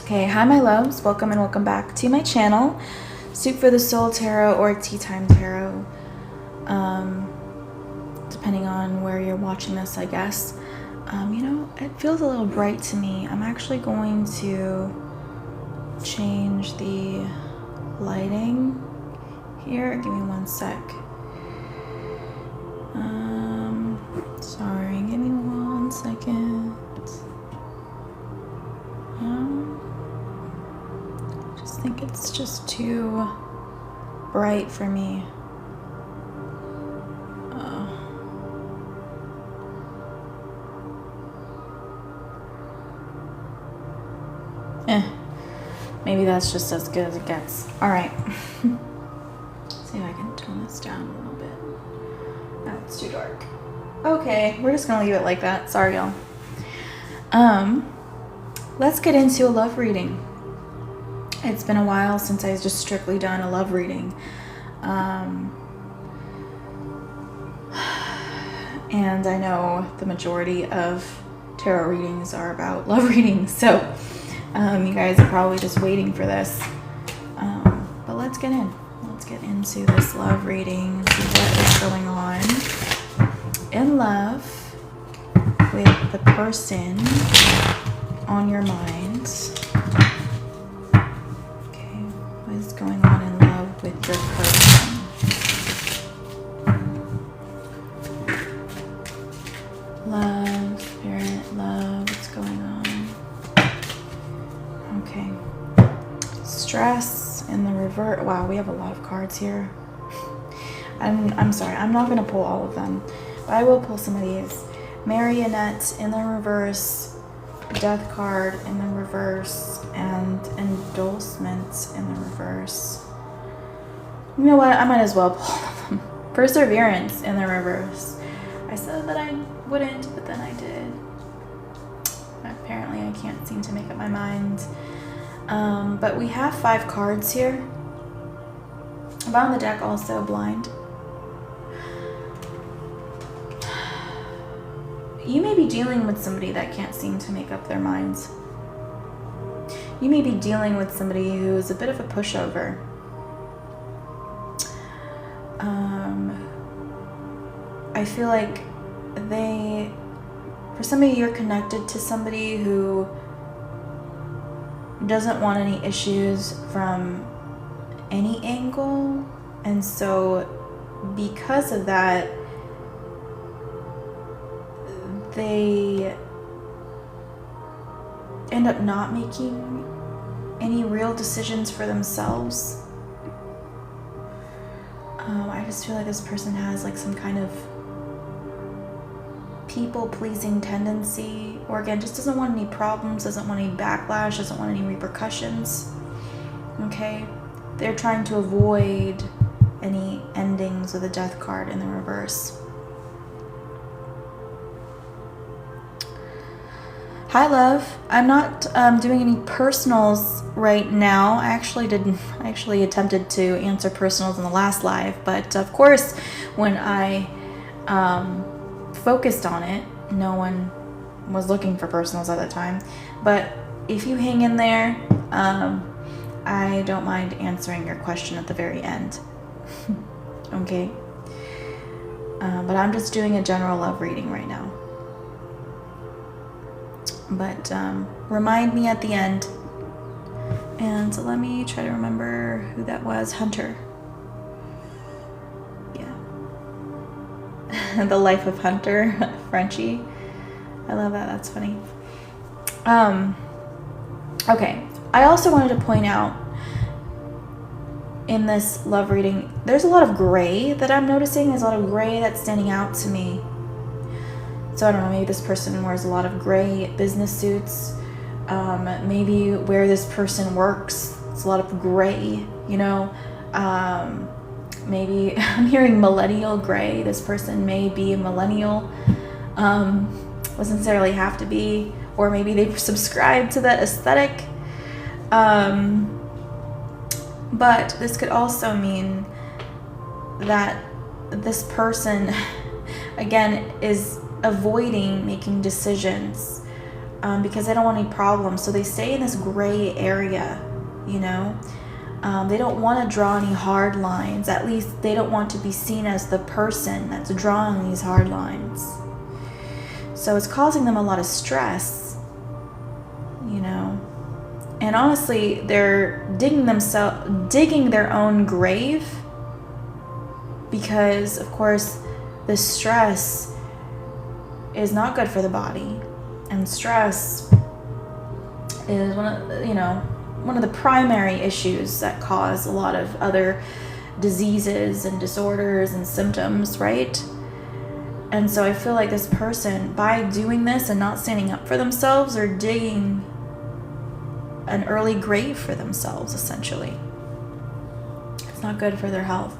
Okay, hi my loves, welcome and welcome back to my channel, Soup for the Soul Tarot or Tea Time Tarot, depending on where you're watching this, I guess. You know, it feels a little bright to me. I'm actually going to change the lighting here. Give me one sec. Sorry, give me 1 second. I think it's just too bright for me. Maybe that's just as good as it gets. All right. See if I can tone this down a little bit. No, it's too dark. Okay, we're just gonna leave it like that. Sorry, y'all. Let's get into a love reading. It's been a while since I've just strictly done a love reading. And I know the majority of tarot readings are about love readings, so you guys are probably just waiting for this. But let's get in. Let's get into this love reading, see what is going on in love with the person on your mind. What is going on in love with your person? Love, spirit, love, what's going on? Okay. Stress in the revert. Wow, we have a lot of cards here. I'm sorry, I'm not going to pull all of them, but I will pull some of these. Marionette in the reverse, Death card in the reverse, and endorsements in the reverse. You know what? I might as well pull them. Perseverance in the reverse. I said that I wouldn't, but then I did. Apparently I can't seem to make up my mind. But we have 5 cards here. Bottom of the deck also blind. You may be dealing with somebody that can't seem to make up their minds. You may be dealing with somebody who is a bit of a pushover. I feel like for some of you, you're connected to somebody who doesn't want any issues from any angle. And so because of that, they end up not making any real decisions for themselves. I just feel like this person has like some kind of people-pleasing tendency, or again, just doesn't want any problems, doesn't want any backlash, doesn't want any repercussions. Okay? They're trying to avoid any endings with the Death card in the reverse. Hi love, I'm not doing any personals right now. I actually attempted to answer personals in the last live, but of course when I focused on it, no one was looking for personals at the time. But if you hang in there, I don't mind answering your question at the very end. Okay? But I'm just doing a general love reading right now. But remind me at the end. And let me try to remember who that was. Hunter. Yeah. The Life of Hunter. Frenchie. I love that. That's funny. Okay. I also wanted to point out in this love reading, there's a lot of gray that I'm noticing. There's a lot of gray that's standing out to me. So I don't know, maybe this person wears a lot of gray business suits. Maybe where this person works, it's a lot of gray, you know. Maybe I'm hearing millennial gray. This person may be a millennial. Doesn't necessarily have to be. Or maybe they subscribe to that aesthetic. But this could also mean that this person, again, is avoiding making decisions because they don't want any problems. So they stay in this gray area, you know. They don't want to draw any hard lines. At least they don't want to be seen as the person that's drawing these hard lines. So it's causing them a lot of stress, you know. And honestly, they're digging their own grave, because of course the stress is not good for the body, and stress is one of the primary issues that cause a lot of other diseases and disorders and symptoms, right? And so I feel like this person, by doing this and not standing up for themselves, are digging an early grave for themselves, essentially. It's not good for their health.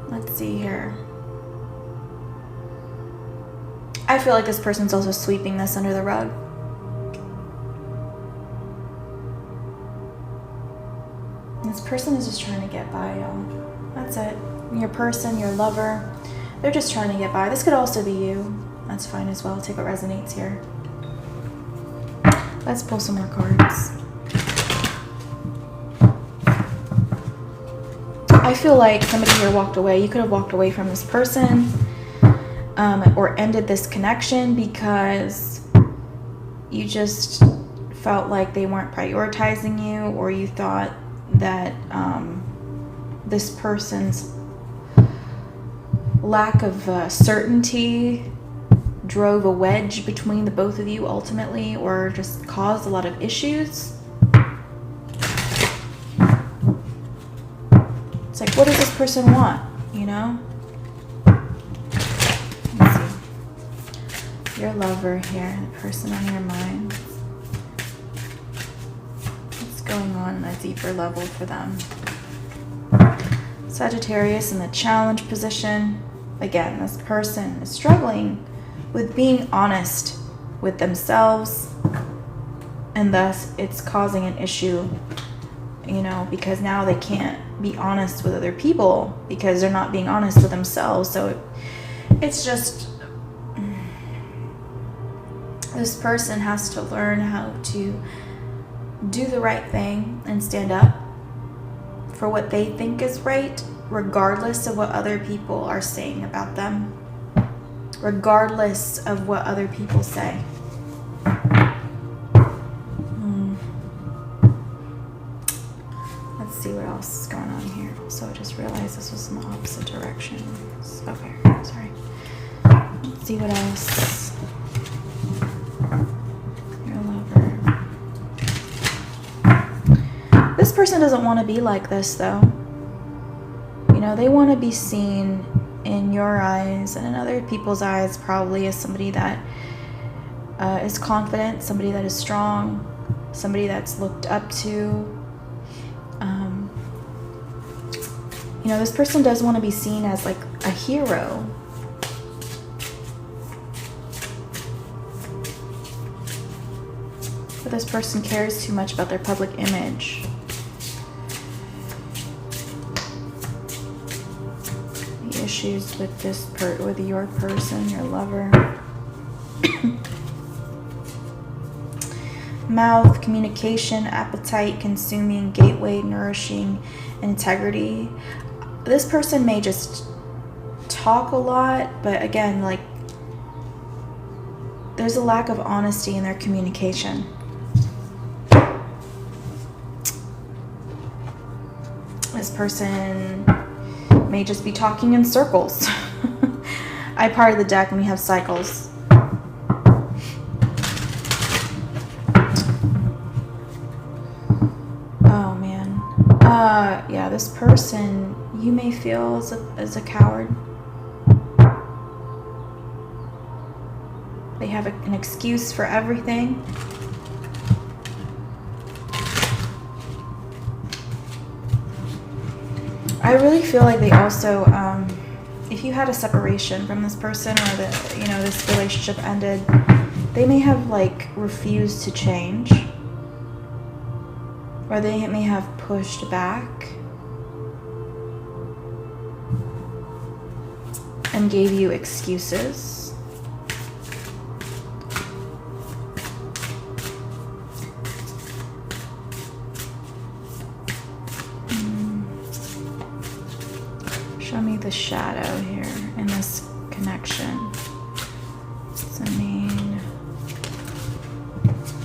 Let's see here. I feel like this person's also sweeping this under the rug. This person is just trying to get by, y'all. That's it. Your person, your lover, they're just trying to get by. This could also be you. That's fine as well. Take what resonates here. Let's pull some more cards. I feel like somebody here walked away. You could have walked away from this person, or ended this connection because you just felt like they weren't prioritizing you, or you thought that this person's lack of certainty drove a wedge between the both of you ultimately, or just caused a lot of issues. It's like, what does this person want, you know? Let's see. Your lover here, the person on your mind. What's going on a deeper level for them? Sagittarius in the challenge position. Again, this person is struggling with being honest with themselves, and thus it's causing an issue, you know, because now they can't be honest with other people because they're not being honest with themselves. So it's just, this person has to learn how to do the right thing and stand up for what they think is right, regardless of what other people are saying about them, regardless of what other people say. Let's see what else is going on here. So I just realized this was in the opposite direction. Okay, sorry. Let's see what else. Your lover. This person doesn't want to be like this, though. You know, they want to be seen in your eyes and in other people's eyes probably as somebody that is confident, somebody that is strong, somebody that's looked up to. You know, this person does want to be seen as like a hero. But this person cares too much about their public image. The issues with with your person, your lover. Mouth, communication, appetite, consuming, gateway, nourishing, integrity. This person may just talk a lot, but again, like, there's a lack of honesty in their communication. This person may just be talking in circles. I parted the deck and we have cycles. Oh man. Yeah, this person, you may feel as a coward. They have an excuse for everything. I really feel like they also, if you had a separation from this person, or this relationship ended, they may have like refused to change, or they may have pushed back and gave you excuses. Show me the shadow here in this connection. What's the main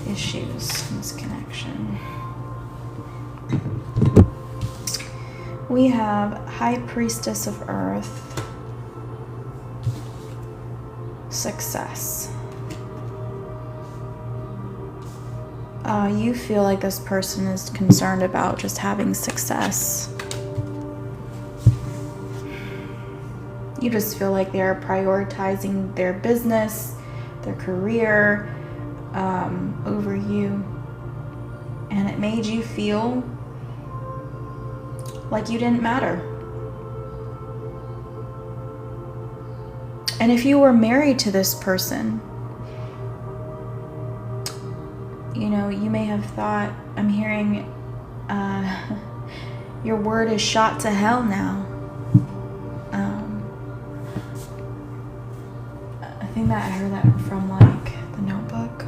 issues in this connection? We have High Priestess of Earth, success. You feel like this person is concerned about just having success. You just feel like they're prioritizing their business, their career, over you. And it made you feel like you didn't matter. And if you were married to this person, you know, you may have thought, I'm hearing, your word is shot to hell now. I think that I heard that from like The Notebook.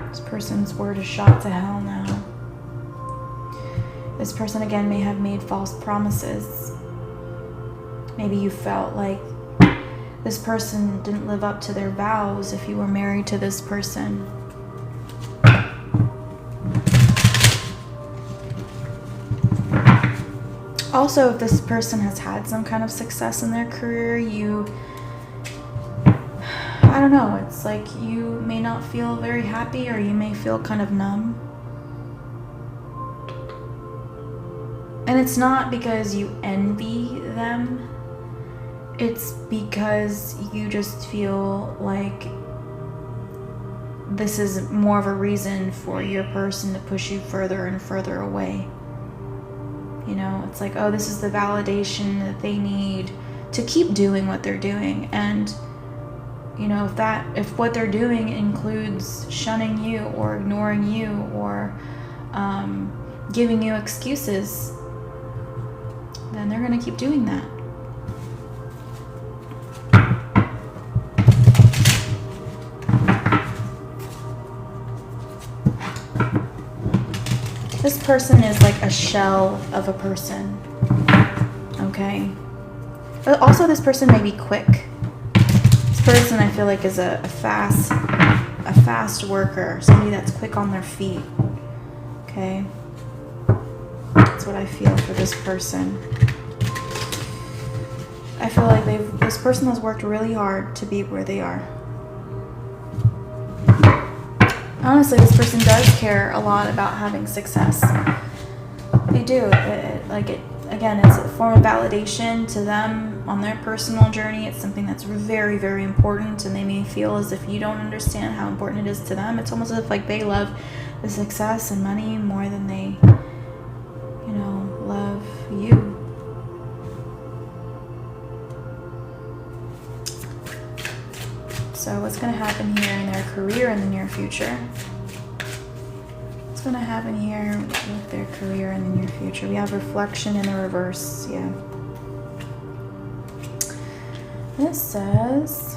This person's word is shot to hell now. This person again may have made false promises. Maybe you felt like this person didn't live up to their vows if you were married to this person. Also, if this person has had some kind of success in their career, I don't know, it's like you may not feel very happy, or you may feel kind of numb. And it's not because you envy them. It's because you just feel like this is more of a reason for your person to push you further and further away. You know, it's like, oh, this is the validation that they need to keep doing what they're doing. And, you know, if what they're doing includes shunning you or ignoring you or giving you excuses, then they're going to keep doing that. This person is like a shell of a person, okay? But also this person may be quick. This person I feel like is a fast worker, somebody that's quick on their feet, okay? That's what I feel for this person. I feel like this person has worked really hard to be where they are. Honestly, this person does care a lot about having success. They do. Again, it's a form of validation to them on their personal journey. It's something that's very, very important, and they may feel as if you don't understand how important it is to them. It's almost as if like they love the success and money more than they, you know, love you. So what's going to happen here in their career in the near future? What's going to happen here with their career in the near future? We have reflection in the reverse, yeah. This says,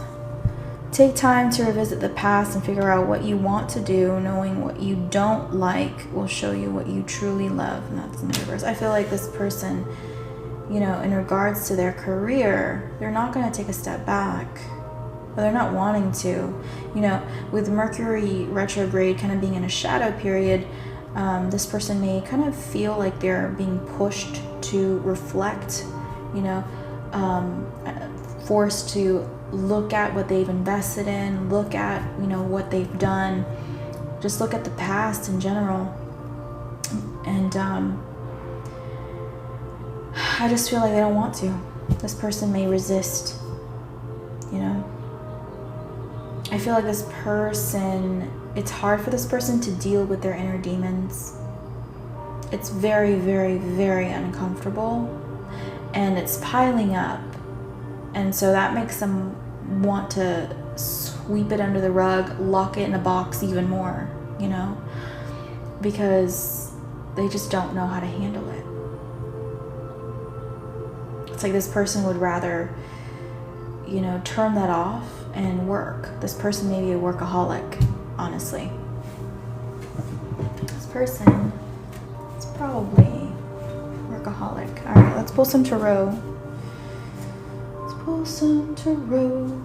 take time to revisit the past and figure out what you want to do. Knowing what you don't like will show you what you truly love. And that's in the reverse. I feel like this person, you know, in regards to their career, they're not going to take a step back. But they're not wanting to. You know, with Mercury retrograde kind of being in a shadow period, this person may kind of feel like they're being pushed to reflect, you know, forced to look at what they've invested in, look at, you know, what they've done, just look at the past in general. And I just feel like they don't want to. This person may resist, you know. I feel like this person, it's hard for this person to deal with their inner demons. It's very, very, very uncomfortable, and it's piling up. And so that makes them want to sweep it under the rug, lock it in a box even more, you know, because they just don't know how to handle it. It's like this person would rather, you know, turn that off and work. This person may be a workaholic, honestly. This person is probably workaholic. workaholic. All right, let's pull some tarot. Let's pull some tarot.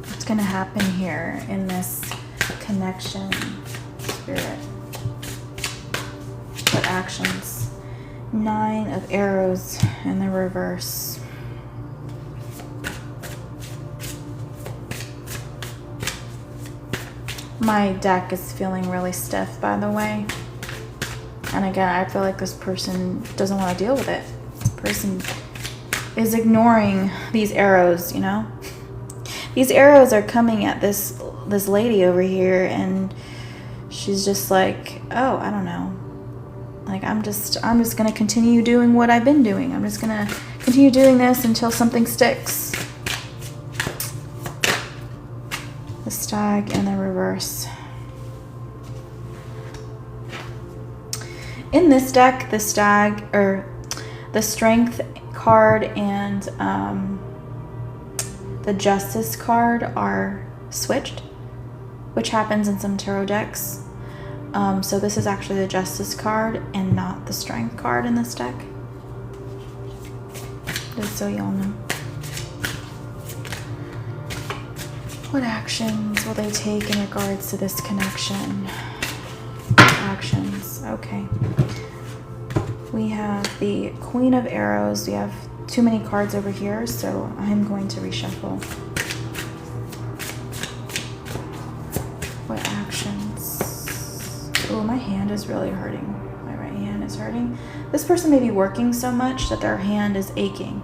What's going to happen here in this connection, Spirit? What actions? 9 of Arrows in the reverse. My deck is feeling really stiff, by the way. And again, I feel like this person doesn't want to deal with it. This person is ignoring these arrows, you know? These arrows are coming at this lady over here, and she's just like, oh, I don't know. Like, I'm just gonna continue doing what I've been doing. I'm just gonna continue doing this until something sticks. The Stag and the reverse. In this deck, the Stag, or the Strength card and the Justice card are switched, which happens in some tarot decks. So this is actually the Justice card and not the Strength card in this deck. Just so y'all know. What actions will they take in regards to this connection? Actions, okay. We have the Queen of Arrows. We have too many cards over here, so I'm going to reshuffle. What actions? Oh, my hand is really hurting. My right hand is hurting. This person may be working so much that their hand is aching.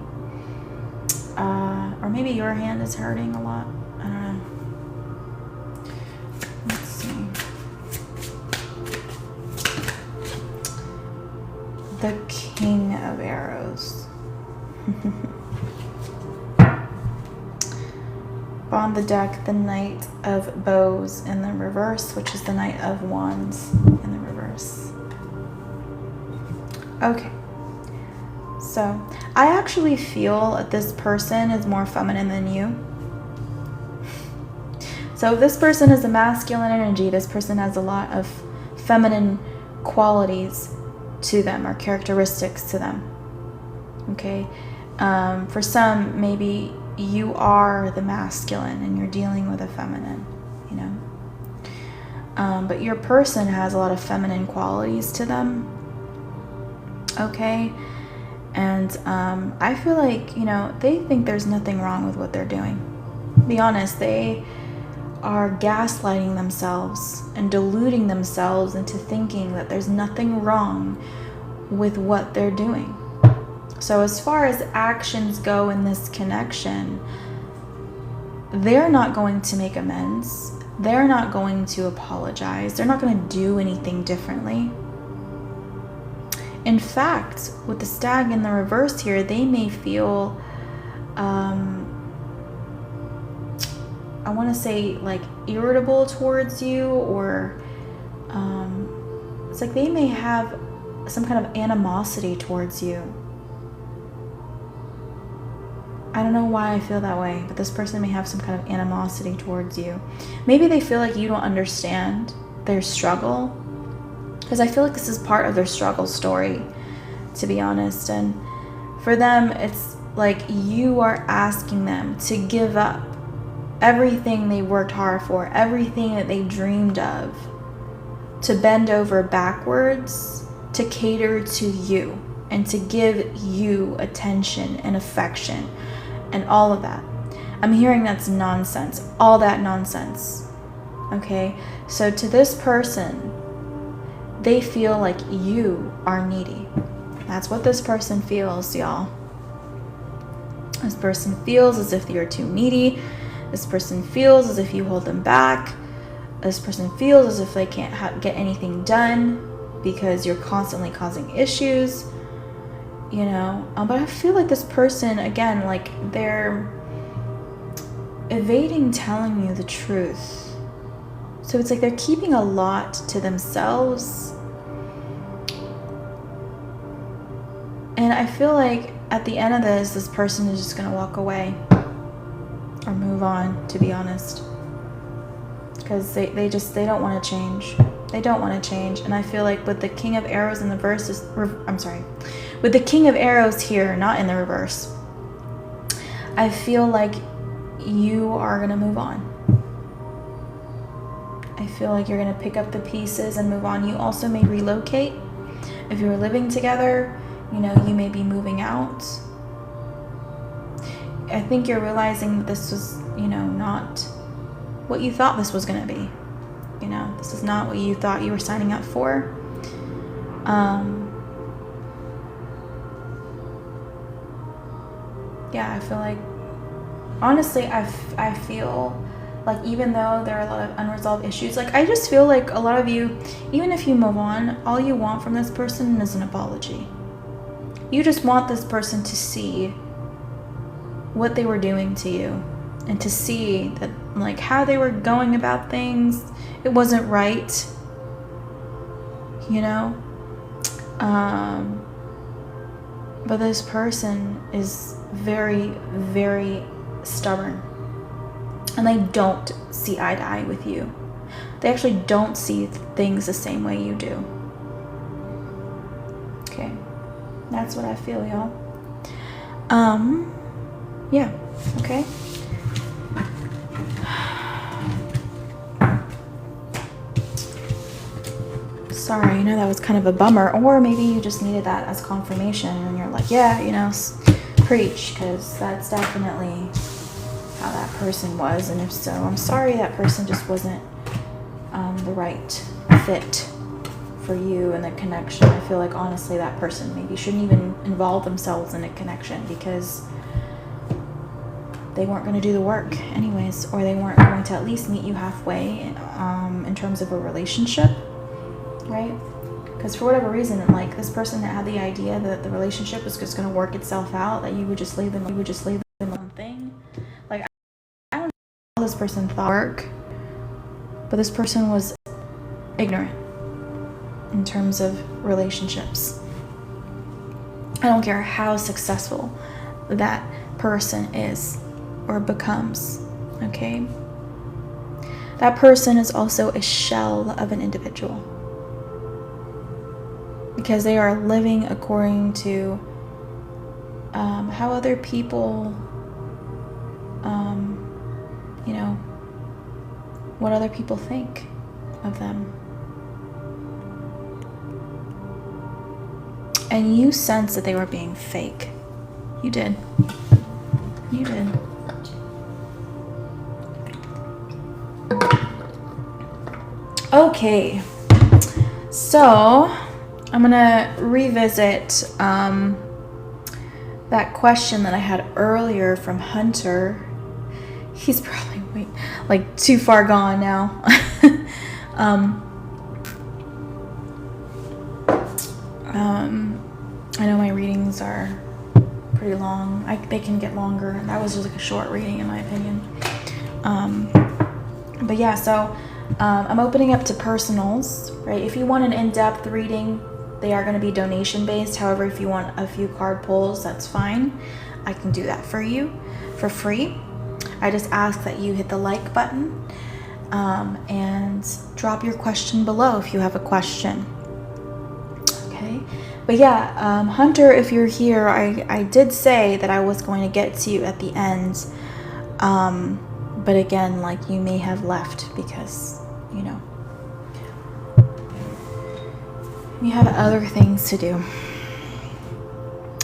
Or maybe your hand is hurting a lot. I don't know. Let's see. The King of Arrows. On the deck, the Knight of Bows in the reverse, which is the Knight of Wands in the reverse. Okay. So, I actually feel that this person is more feminine than you. So if this person is a masculine energy, this person has a lot of feminine qualities to them or characteristics to them. Okay? For some, maybe you are the masculine and you're dealing with a feminine, you know? But your person has a lot of feminine qualities to them. Okay? And I feel like, you know, they think there's nothing wrong with what they're doing. To be honest, they are gaslighting themselves and deluding themselves into thinking that there's nothing wrong with what they're doing. So as far as actions go in this connection, they're not going to make amends. They're not going to apologize. They're not going to do anything differently. In fact, with the Stag in the reverse here, they may feel, I want to say like irritable towards you, or it's like they may have some kind of animosity towards you. I don't know why I feel that way, but this person may have some kind of animosity towards you. Maybe they feel like you don't understand their struggle, because I feel like this is part of their struggle story, to be honest. And for them, it's like you are asking them to give up everything they worked hard for, everything that they dreamed of, to bend over backwards, to cater to you, and to give you attention and affection and all of that. I'm hearing that's nonsense, all that nonsense. Okay, so to this person, they feel like you are needy. That's what this person feels, y'all. This person feels as if you're too needy. This person feels as if you hold them back. This person feels as if they can't get anything done because you're constantly causing issues, you know. But I feel like this person, again, like they're evading telling you the truth. So it's like they're keeping a lot to themselves. And I feel like at the end of this person is just going to walk away or move on, to be honest. Because they don't want to change. They don't want to change. And I feel like with the King of Arrows in the reverse, with the King of Arrows here, not in the reverse, I feel like you are going to move on. I feel like you're going to pick up the pieces and move on. You also may relocate. If you're living together, you know, you may be moving out. I think you're realizing that this was, you know, not what you thought this was going to be. You know, this is not what you thought you were signing up for. Yeah, I feel like, honestly, I feel like even though there are a lot of unresolved issues, like I just feel like a lot of you, even if you move on, all you want from this person is an apology. You just want this person to see what they were doing to you and to see that, like, how they were going about things, it wasn't right, you know? But this person is very, very stubborn. And they don't see eye to eye with you. They actually don't see things the same way you do. Okay. That's what I feel, y'all. Yeah. Okay. Sorry, I know that was kind of a bummer. Or maybe you just needed that as confirmation. And you're like, yeah, you know, preach. Because that's definitely how that person was, and if so, I'm sorry that person just wasn't the right fit for you and the connection. I feel like honestly that person maybe shouldn't even involve themselves in a connection because they weren't going to do the work anyways, or they weren't going to at least meet you halfway in terms of a relationship, right? Because for whatever reason, like this person that had the idea that the relationship was just going to work itself out, that you would just leave them one thing. Like, I don't know how this person thought work, but this person was ignorant in terms of relationships. I don't care how successful that person is or becomes, okay? That person is also a shell of an individual because they are living according to how other people, you know, what other people think of them. And you sense that they were being fake. You did. You did. Okay. So, I'm gonna revisit that question that I had earlier from Hunter. He's probably like too far gone now. I know my readings are pretty long. They can get longer. That was just like a short reading in my opinion. But yeah, so I'm opening up to personals, right? If you want an in-depth reading, they are going to be donation based. However, if you want a few card pulls, that's fine. I can do that for you for free. I just ask that you hit the like button and drop your question below if you have a question. Okay. But yeah, Hunter, if you're here, I did say that I was going to get to you at the end. But again, like you may have left because, you know, you have other things to do.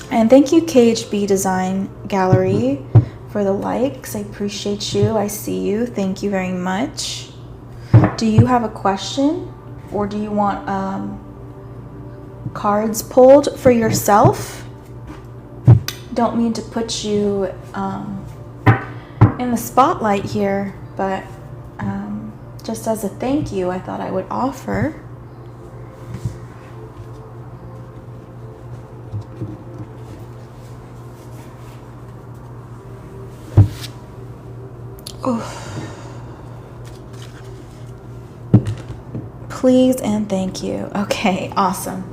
And thank you, KHB Design Gallery, for the likes. I appreciate you. I see you. Thank you very much. Do you have a question, or do you want cards pulled for yourself? Don't mean to put you in the spotlight here, but just as a thank you, I thought I would offer. please and thank you. Okay, awesome.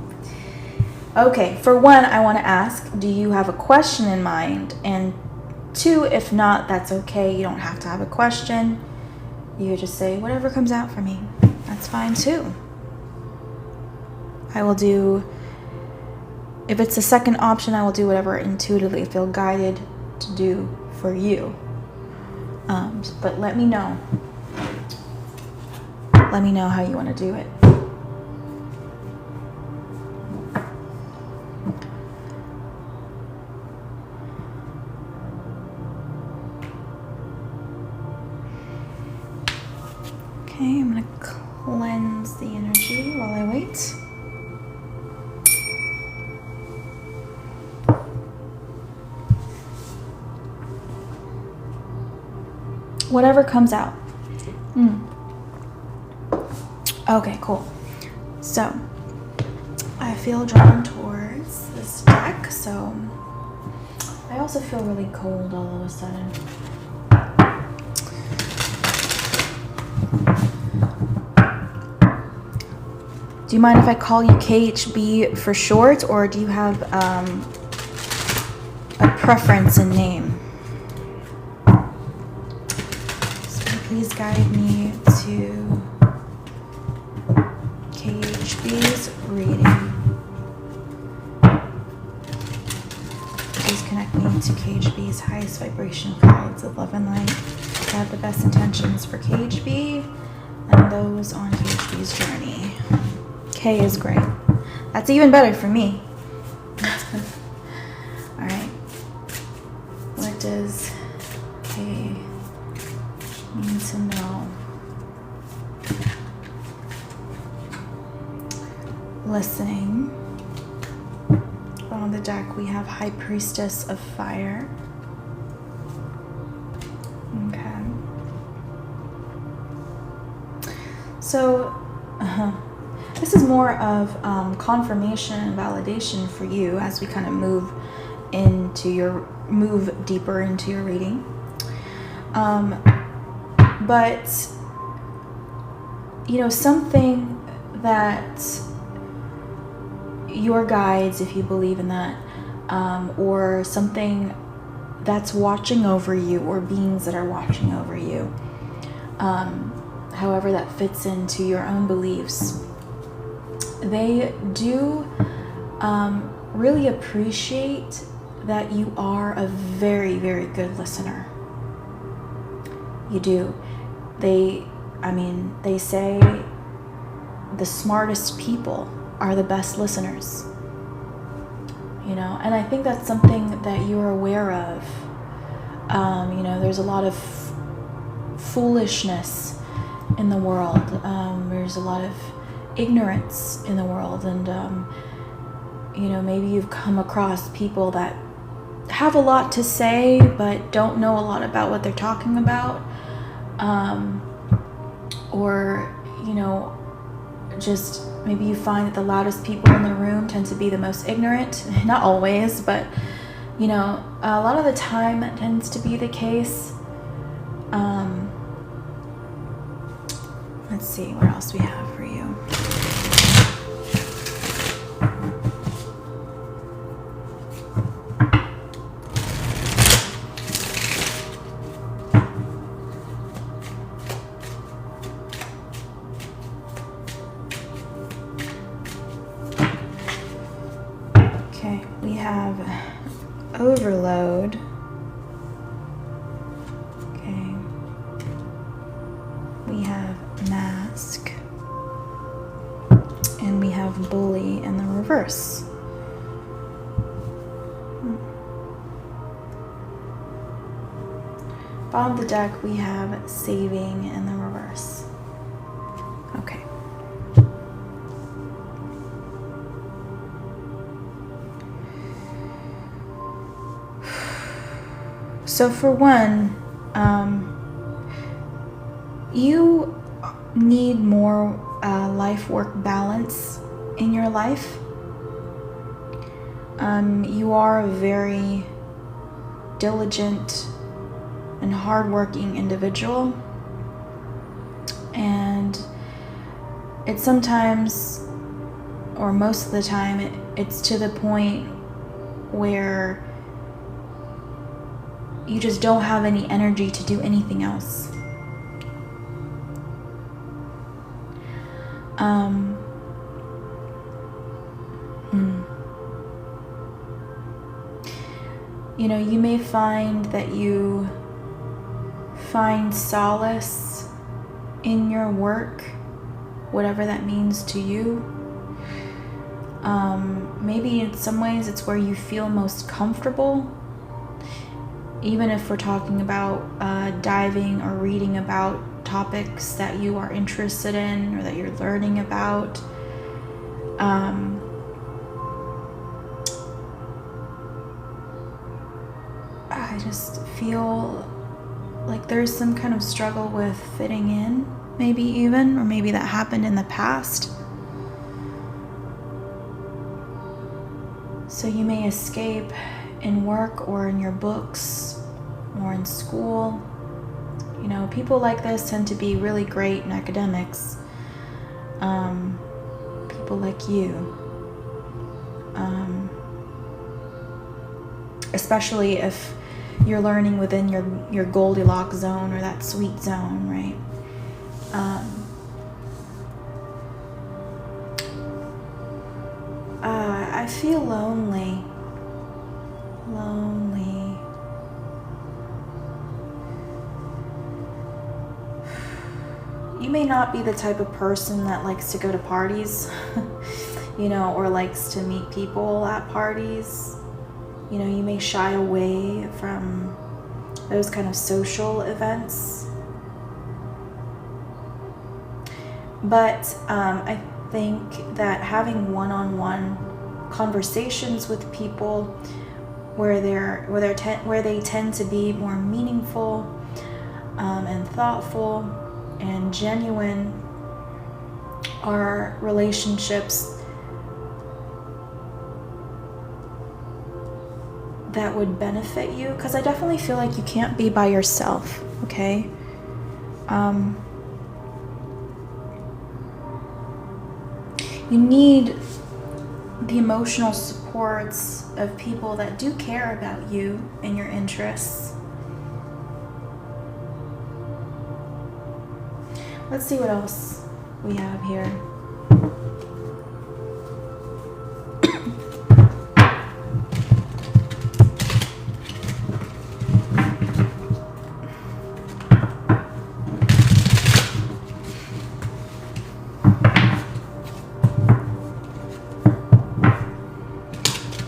Okay, for one, I want to ask, do you have a question in mind? And two, if not, that's okay. You don't have to have a question. You could just say whatever comes out for me. That's fine too. I will do, if it's the second option, I will do whatever intuitively feel guided to do for you. But let me know. Let me know how you want to do it. Okay, I'm going to cleanse the energy while I wait. Whatever comes out. Okay, cool. So, I feel drawn towards this deck, so I also feel really cold all of a sudden. Do you mind if I call you KHB for short, or do you have a preference in name? So please guide me to KHB's reading. Please connect me to KHB's highest vibration guides of love and light. I have the best intentions for KHB and those on KHB's journey. K is great. That's even better for me. All right. What does K need to know? Listening. On the deck, we have High Priestess of Fire. Okay. So, this is more of confirmation and validation for you as we kind of move deeper into your reading. But you know, something that your guides, if you believe in that, or something that's watching over you, or beings that are watching over you, however that fits into your own beliefs, they do really appreciate that you are a very, very good listener. You do. They say the smartest people are the best listeners. You know, and I think that's something that you're aware of. You know, there's a lot of foolishness in the world. There's a lot of ignorance in the world, and you know, maybe you've come across people that have a lot to say but don't know a lot about what they're talking about, or you know, just maybe you find that the loudest people in the room tend to be the most ignorant. Not always, but you know, a lot of the time that tends to be the case. Let's see what else we have for you. Okay, we have overload. Okay. We have mask. And we have bully in the reverse. Bottom of the deck, we have saving in the reverse. Okay. So for one, you need more life-work balance in your life. You are a very diligent and hardworking individual, and it's sometimes, or most of the time, it's to the point where you just don't have any energy to do anything else. You know, you may find that you find solace in your work, whatever that means to you. Maybe in some ways it's where you feel most comfortable. Even if we're talking about diving or reading about topics that you are interested in or that you're learning about. I just feel like there's some kind of struggle with fitting in, maybe even, or maybe that happened in the past. So you may escape in work or in your books or in school. You know, people like this tend to be really great in academics. People like you. Especially if you're learning within your Goldilocks zone or that sweet zone, right? I feel lonely. You may not be the type of person that likes to go to parties, you know, or likes to meet people at parties. You know, you may shy away from those kind of social events. But I think that having one-on-one conversations with people where they tend to be more meaningful and thoughtful and genuine are relationships that would benefit you, because I definitely feel like you can't be by yourself, okay? You need the emotional supports of people that do care about you and your interests. Let's see what else we have here.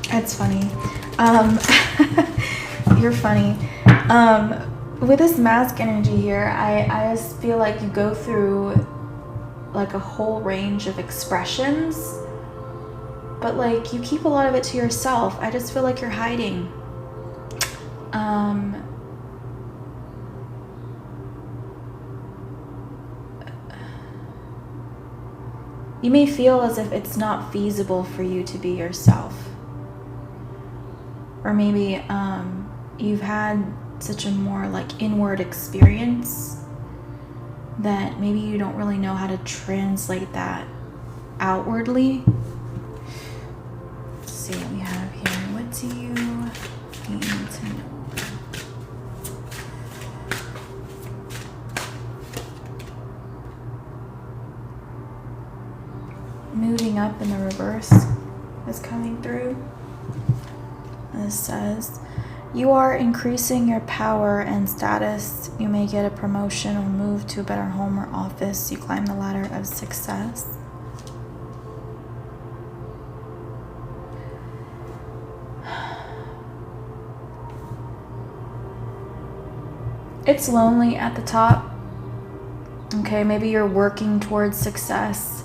It's funny. You're funny. With this mask energy here, I just feel like you go through like a whole range of expressions, but like you keep a lot of it to yourself. I just feel like you're hiding. You may feel as if it's not feasible for you to be yourself. Or maybe you've had such a more like inward experience that maybe you don't really know how to translate that outwardly. Let's see what we have here. What do you need to know? Moving up in the reverse is coming through. This says, you are increasing your power and status. You may get a promotion or move to a better home or office. You climb the ladder of success. It's lonely at the top. Okay, maybe you're working towards success.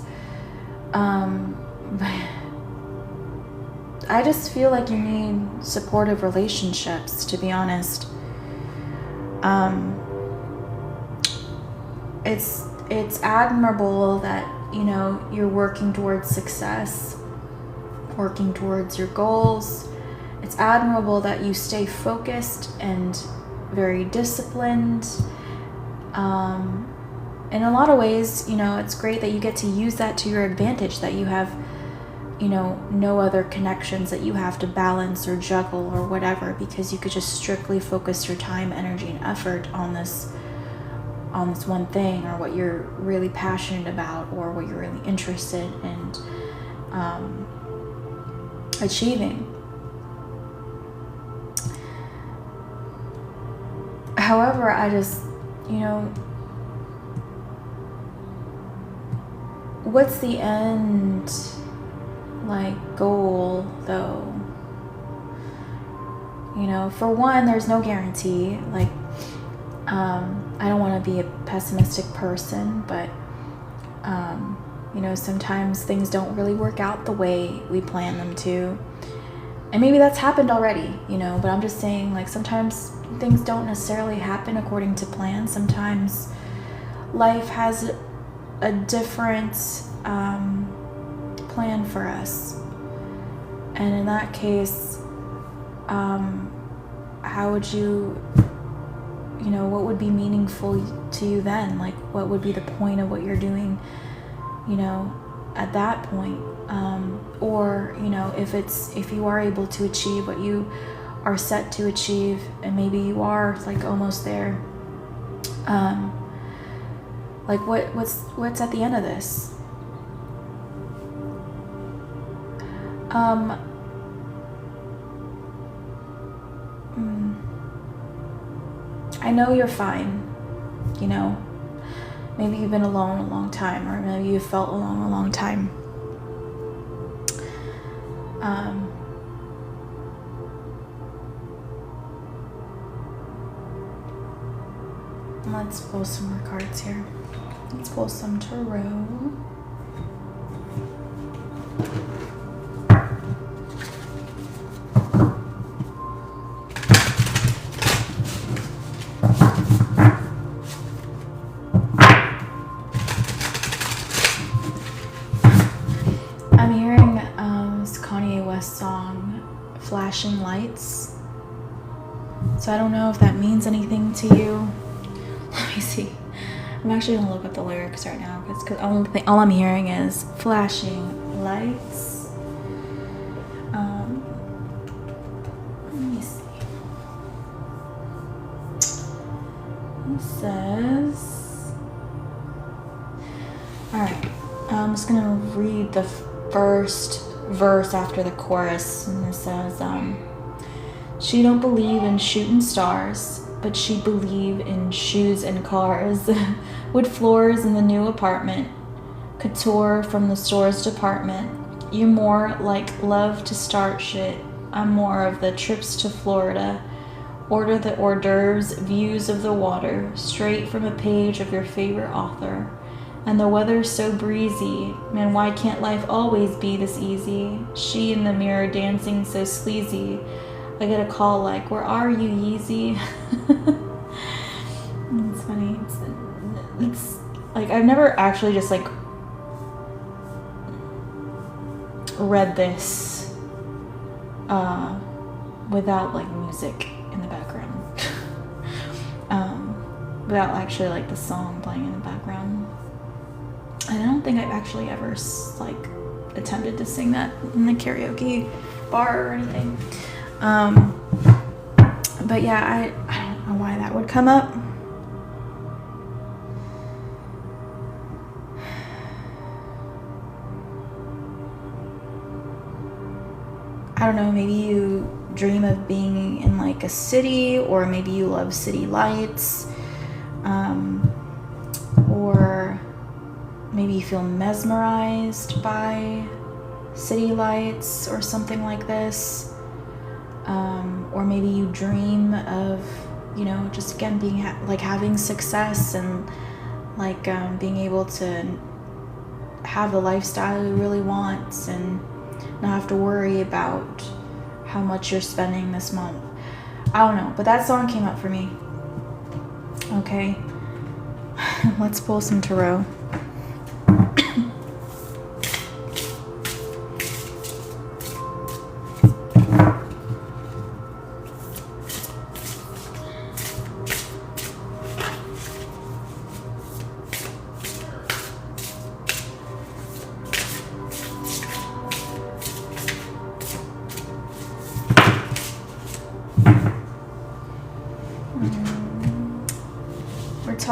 I just feel like you need supportive relationships, to be honest. It's admirable that, you know, you're working towards success, working towards your goals. It's admirable that you stay focused and very disciplined, in a lot of ways, you know, it's great that you get to use that to your advantage, that you have, you know, no other connections that you have to balance or juggle or whatever, because you could just strictly focus your time, energy, and effort on this one thing, or what you're really passionate about, or what you're really interested in achieving. However, I just, you know, what's the end, like, goal, though? You know, for one, there's no guarantee. Like, I don't want to be a pessimistic person, but, you know, sometimes things don't really work out the way we plan them to. And maybe that's happened already, you know, but I'm just saying, like, sometimes things don't necessarily happen according to plan. Sometimes life has a different plan for us. And in that case, how would you know, what would be meaningful to you then? Like, what would be the point of what you're doing, you know, at that point? Or, you know, if you are able to achieve what you are set to achieve, and maybe you are, like, almost there, like, what's at the end of this? I know you're fine, you know. Maybe you've been alone a long time, or maybe you've felt alone a long time. Let's pull some more cards here. Let's pull some tarot. I'm hearing this Kanye West song, Flashing Lights. So I don't know if that means anything to you. Let me see. I'm actually gonna look up the lyrics right now, because all I'm hearing is flashing lights. Let me see. It says, all right, I'm just gonna read the first verse after the chorus, and it says, she don't believe in shooting stars, but she believe in shoes and cars. Wood floors in the new apartment, couture from the store's department. You more like love to start shit. I'm more of the trips to Florida. Order the hors d'oeuvres, views of the water, straight from a page of your favorite author. And the weather's so breezy, man, why can't life always be this easy? She in the mirror dancing so sleazy. I get a call like, where are you, Yeezy? It's funny. It's like, I've never actually just, like, read this without, like, music in the background. Without actually, like, the song playing in the background. And I don't think I've actually ever, like, attempted to sing that in the karaoke bar or anything. But yeah, I don't know why that would come up. I don't know, maybe you dream of being in, like, a city, or maybe you love city lights, or maybe you feel mesmerized by city lights or something like this. Or maybe you dream of, you know, just again being like having success, and like being able to have the lifestyle you really want, and not have to worry about how much you're spending this month. I don't know, but that song came up for me. Okay, let's pull some tarot.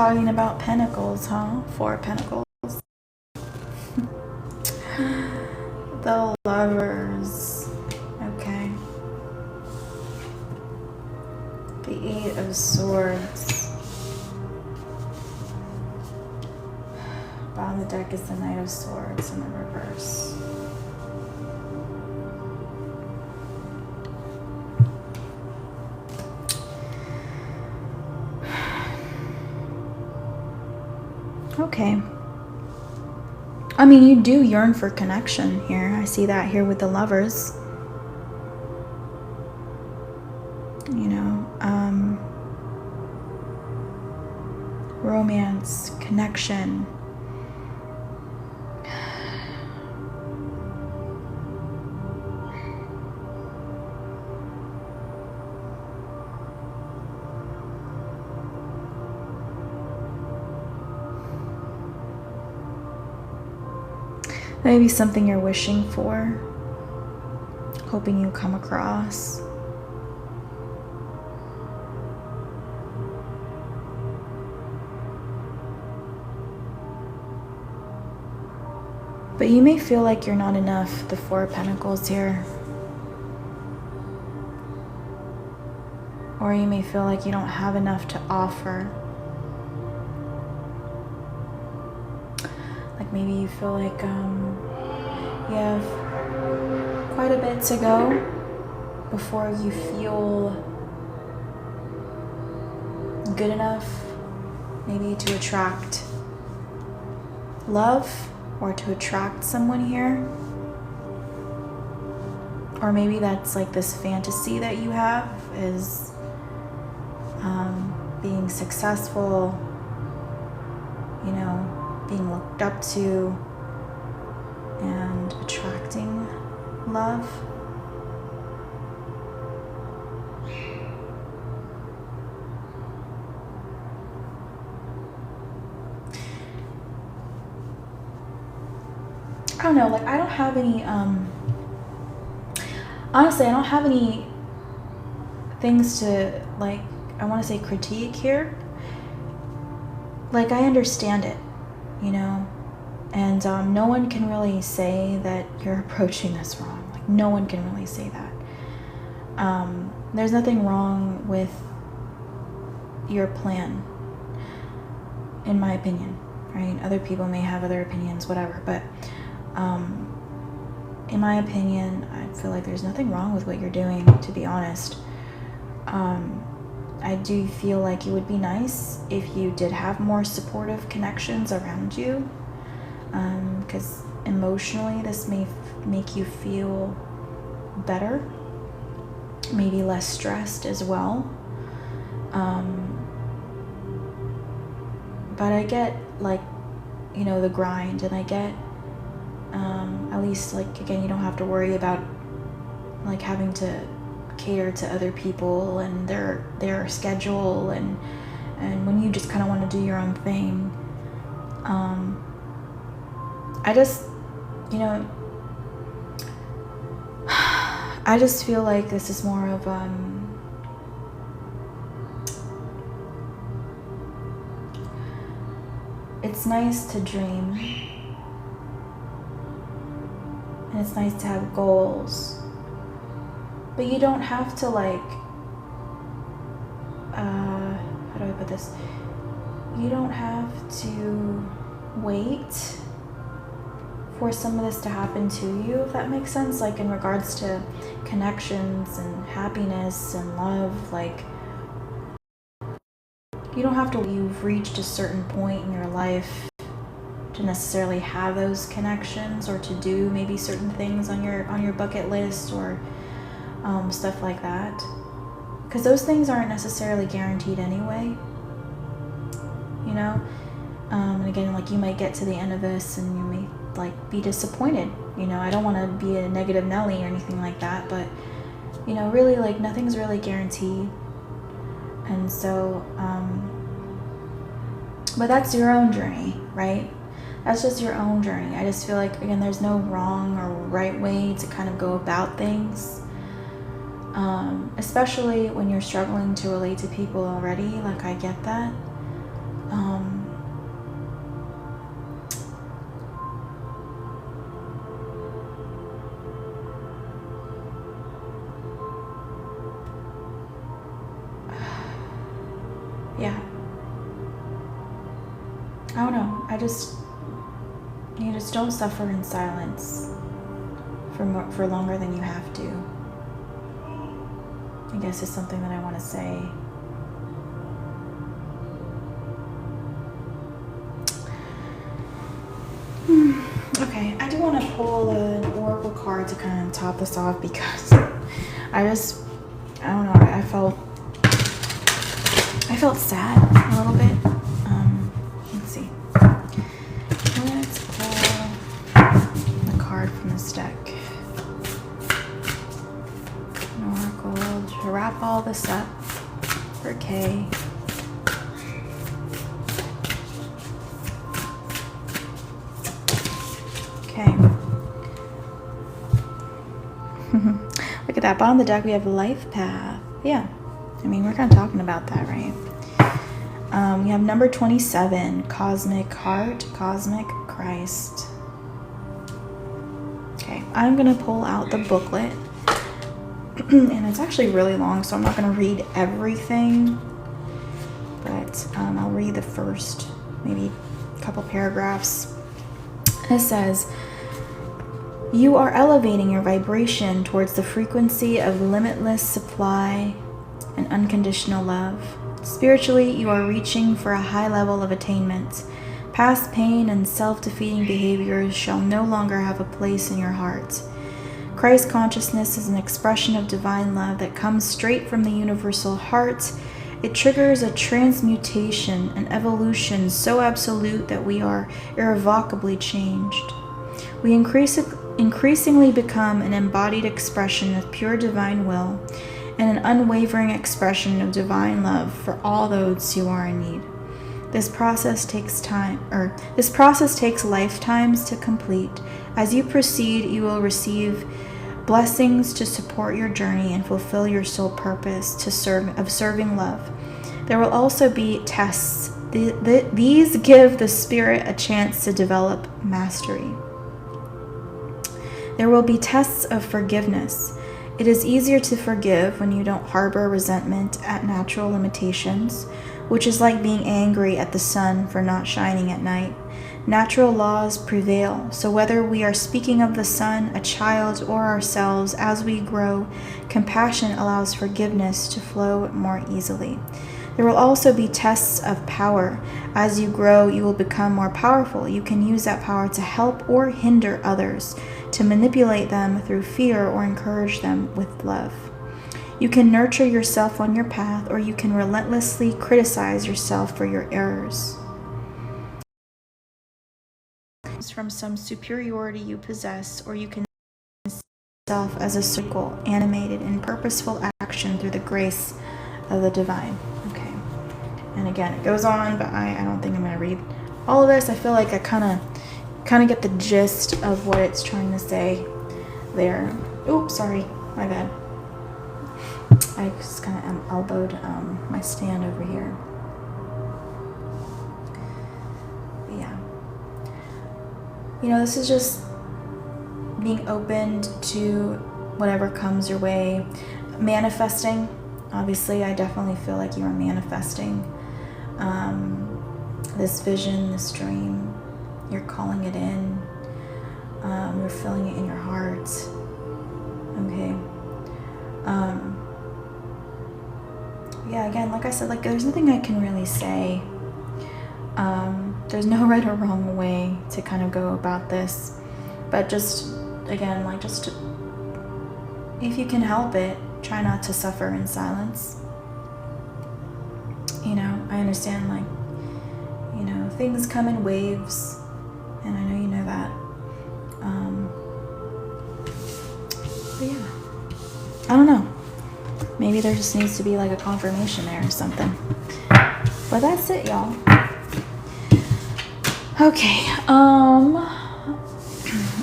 talking about pentacles, huh? 4 pentacles. The Lovers. Okay. The 8 of Swords. Bottom of the deck is the Knight of Swords in the reverse. Okay. I mean, you do yearn for connection here. I see that here with the Lovers. You know, romance, connection. Maybe something you're wishing for, hoping you come across. But you may feel like you're not enough, the 4 of Pentacles here. Or you may feel like you don't have enough to offer. Like maybe you feel like you have quite a bit to go before you feel good enough, maybe to attract love or to attract someone here. Or maybe that's like this fantasy that you have is being successful, you know, being looked up to and attracting love. I don't know, like I don't have any, honestly, I don't have any things to like, I want to say critique here. Like I understand it, you know, and no one can really say that you're approaching this wrong. Like no one can really say that. There's nothing wrong with your plan, in my opinion, right? Other people may have other opinions, whatever, but in my opinion, I feel like there's nothing wrong with what you're doing, to be honest. I do feel like it would be nice if you did have more supportive connections around you, because emotionally this may make you feel better, maybe less stressed as well. But I get like, you know, the grind, and I get at least like, again, you don't have to worry about like having to cater to other people and their schedule, and when you just kind of want to do your own thing. I just, you know, I just feel like this is more of it's nice to dream, and it's nice to have goals, but you don't have to like, how do I put this? You don't have to wait for some of this to happen to you, if that makes sense. Like in regards to connections and happiness and love, like you don't have to, you've reached a certain point in your life to necessarily have those connections or to do maybe certain things on your bucket list or stuff like that, because those things aren't necessarily guaranteed anyway, you know. And again, like you might get to the end of this and you may like be disappointed, you know. I don't want to be a negative Nelly or anything like that, but you know, really, like nothing's really guaranteed. And so but that's your own journey, right? That's just your own journey. I just feel like, again, there's no wrong or right way to kind of go about things, especially when you're struggling to relate to people already. Like I get that, Yeah. I don't know. You just don't suffer in silence for longer than you have to. I guess it's something that I want to say. Okay, I do want to pull an oracle card to kind of top this off because I don't know, I felt sad a little bit. Let's see. Let's pull a card from this deck. An oracle to wrap all this up for Kay. Okay. Look at that. Bottom of the deck, we have life path. Yeah. I mean, we're kind of talking about that, right? We have number 27, cosmic heart, cosmic Christ. Okay. I'm going to pull out the booklet. And it's actually really long, so I'm not going to read everything. But I'll read the first, maybe a couple paragraphs. It says, you are elevating your vibration towards the frequency of limitless supply and unconditional love. Spiritually, you are reaching for a high level of attainment. Past pain and self-defeating behaviors shall no longer have a place in your heart. Christ consciousness is an expression of divine love that comes straight from the universal heart. It triggers a transmutation, an evolution so absolute that we are irrevocably changed. We increasingly become an embodied expression of pure divine will and an unwavering expression of divine love for all those who are in need. This process takes lifetimes to complete. As you proceed, you will receive blessings to support your journey and fulfill your soul purpose of serving love. There will also be tests. These give the spirit a chance to develop mastery. There will be tests of forgiveness. It is easier to forgive when you don't harbor resentment at natural limitations, which is like being angry at the sun for not shining at night. Natural laws prevail, so whether we are speaking of the sun, a child, or ourselves, as we grow, compassion allows forgiveness to flow more easily. There will also be tests of power. As you grow, you will become more powerful. You can use that power to help or hinder others, to manipulate them through fear or encourage them with love. You can nurture yourself on your path, or you can relentlessly criticize yourself for your errors. From some superiority you possess, or you can see yourself as a circle animated in purposeful action through the grace of the divine. Okay. And again, it goes on, but I don't think I'm going to read all of this. I feel like I kind of get the gist of what it's trying to say there. Oops, sorry, my bad. I just kind of elbowed my stand over here. But yeah. You know, this is just being open to whatever comes your way. Manifesting. Obviously, I definitely feel like you are manifesting this vision, this dream. You're calling it in. You're feeling it in your heart. Okay. Yeah, again, like I said, like there's nothing I can really say. There's no right or wrong way to kind of go about this. But just, again, like just if you can help it, try not to suffer in silence. You know, I understand, like, you know, things come in waves, and I know you know that. But yeah, I don't know. Maybe there just needs to be like a confirmation there or something. But that's it, y'all. Okay,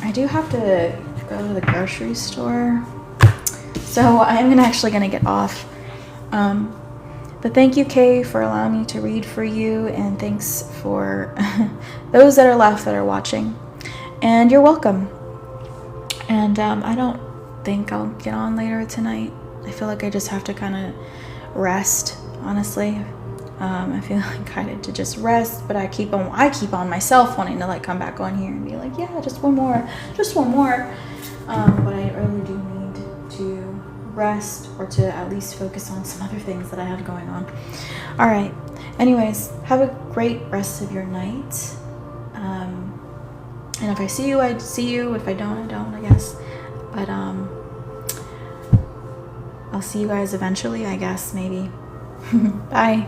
I do have to go to the grocery store. So I'm actually gonna get off. But thank you, Kay, for allowing me to read for you, and thanks for those that are left that are watching. And you're welcome. And I don't think I'll get on later tonight. I feel like I just have to kind of rest, honestly. I feel like I need to just rest, but I keep on myself wanting to like come back on here and be like, yeah, just one more. But I really do need to rest, or to at least focus on some other things that I have going on. All right. Anyways, have a great rest of your night. And if I see you, I see you. If I don't, I don't, I guess. But I'll see you guys eventually, I guess, maybe. Bye.